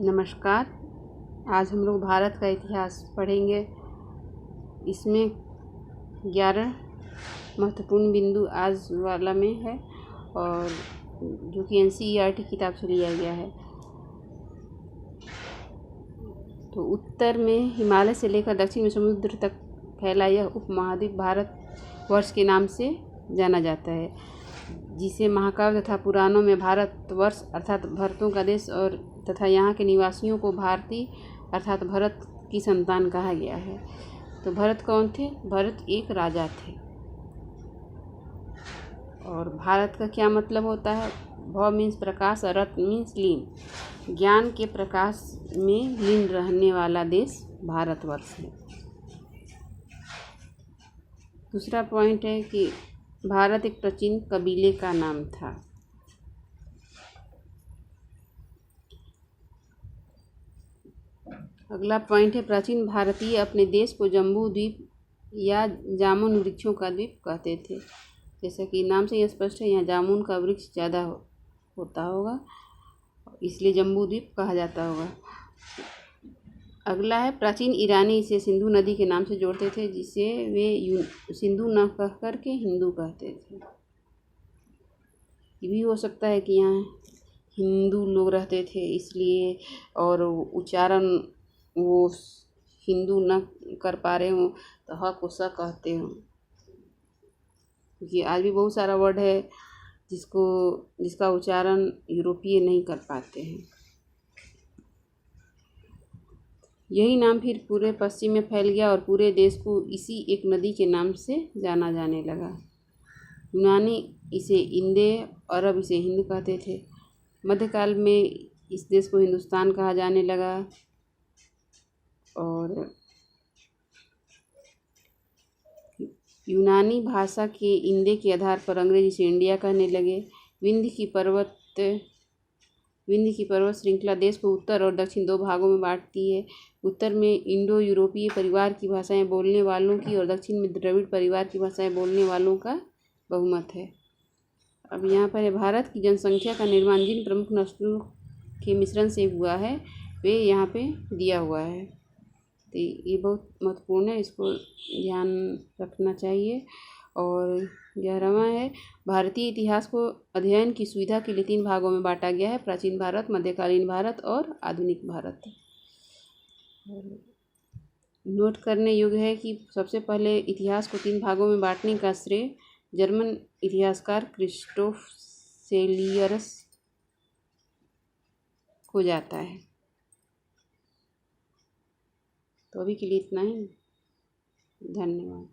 नमस्कार। आज हम लोग भारत का इतिहास पढ़ेंगे। इसमें 11 महत्वपूर्ण बिंदु आज वाला में है और जो कि NCERT किताब से लिया गया है। तो उत्तर में हिमालय से लेकर दक्षिण में समुद्र तक फैला यह उपमहाद्वीप भारत वर्ष के नाम से जाना जाता है, जिसे महाकाव्य तथा पुराणों में भारत वर्ष अर्थात भरतों का देश और तथा यहाँ के निवासियों को भारती अर्थात भरत की संतान कहा गया है। तो भरत कौन थे? भरत एक राजा थे। और भारत का क्या मतलब होता है? भव मीन्स प्रकाश और रत मीन्स लीन। ज्ञान के प्रकाश में लीन रहने वाला देश भारतवर्ष है। दूसरा पॉइंट है कि भारत एक प्राचीन कबीले का नाम था। अगला पॉइंट है प्राचीन भारतीय अपने देश को जम्बू द्वीप या जामुन वृक्षों का द्वीप कहते थे। जैसा कि नाम से यह स्पष्ट है, यहाँ जामुन का वृक्ष ज़्यादा होता होगा, इसलिए जम्बू द्वीप कहा जाता होगा। अगला है प्राचीन ईरानी इसे सिंधु नदी के नाम से जोड़ते थे, जिसे वे सिंधु न कह कर के हिंदू कहते थे। ये भी हो सकता है कि यहाँ हिंदू लोग रहते थे इसलिए, और उच्चारण वो हिंदू न कर पा रहे हों तो ह को स कहते हों, क्योंकि आज भी बहुत सारा वर्ड है जिसका उच्चारण यूरोपीय नहीं कर पाते हैं। यही नाम फिर पूरे पश्चिम में फैल गया और पूरे देश को इसी एक नदी के नाम से जाना जाने लगा। यूनानी इसे इंदे, अरब इसे हिंद कहते थे। मध्यकाल में इस देश को हिंदुस्तान कहा जाने लगा और यूनानी भाषा के इंदे के आधार पर अंग्रेज इसे इंडिया कहने लगे। विंध्य की पर्वत श्रृंखला देश को उत्तर और दक्षिण दो भागों में बांटती है। उत्तर में इंडो यूरोपीय परिवार की भाषाएं बोलने वालों की और दक्षिण में द्रविड़ परिवार की भाषाएं बोलने वालों का बहुमत है। अब यहाँ पर है भारत की जनसंख्या का निर्माण जिन प्रमुख नस्लों के मिश्रण से हुआ है वे यहाँ पे दिया हुआ है। तो ये बहुत महत्वपूर्ण है, इसको ध्यान रखना चाहिए। और 11वां है भारतीय इतिहास को अध्ययन की सुविधा के लिए 3 भागों में बांटा गया है: प्राचीन भारत, मध्यकालीन भारत और आधुनिक भारत। नोट करने योग्य है कि सबसे पहले इतिहास को 3 भागों में बांटने का श्रेय जर्मन इतिहासकार क्रिस्टोफ सेलियरस को जाता है। तो अभी के लिए इतना ही। धन्यवाद।